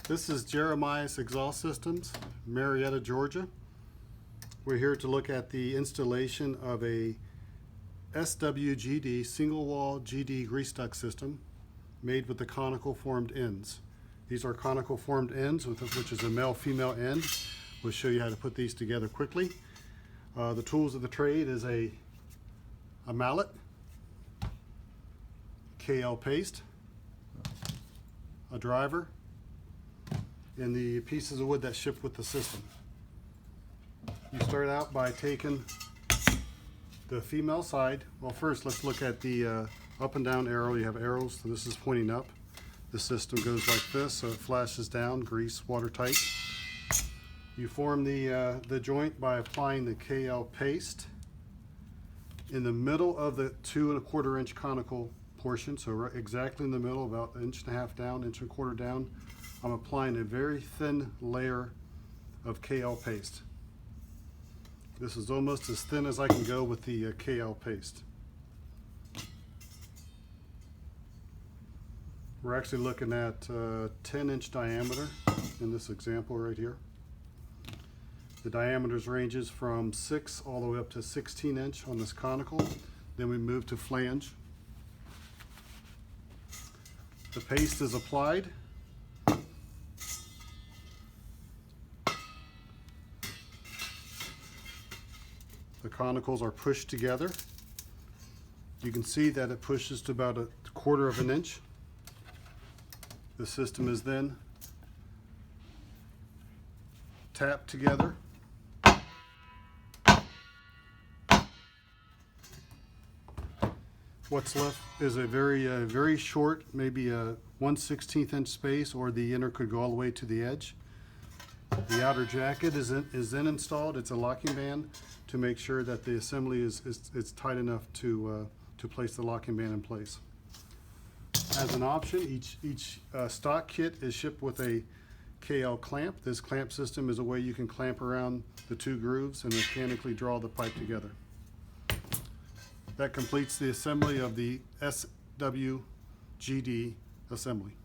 This is Jeremias Exhaust Systems, Marietta, Georgia. We're here to look at the installation of a SWGD single wall GD grease duct system made with the conical formed ends. These are conical formed ends, which is a male-female end. We'll show you how to put these together quickly. The tools of the trade is a mallet, KL paste, a driver, and the pieces of wood that ship with the system. You start out by taking the female side. Well, first let's look at the up and down arrow. You have arrows, so this is pointing up. The system goes like this, so it flashes down, grease, watertight. You form the joint by applying the KL paste in the middle of the 2 1/4 inch conical portion, so right exactly in the middle, about 1.5 inches down, 1 1/4 inch down. I'm applying a very thin layer of KL paste. This is almost as thin as I can go with the KL paste. We're actually looking at 10-inch diameter in this example right here. The diameters ranges from 6 all the way up to 16 inch on this conical. Then we move to flange. The paste is applied. The conicals are pushed together. You can see that it pushes to about 1/4 inch. The system is then tapped together. What's left is a very short, maybe a 1/16 inch space, or the inner could go all the way to the edge. The outer jacket is then installed. It's a locking band to make sure that the assembly is tight enough to place the locking band in place. As an option, each stock kit is shipped with a KL clamp. This clamp system is a way you can clamp around the 2 grooves and mechanically draw the pipe together. That completes the assembly of the SWGD assembly.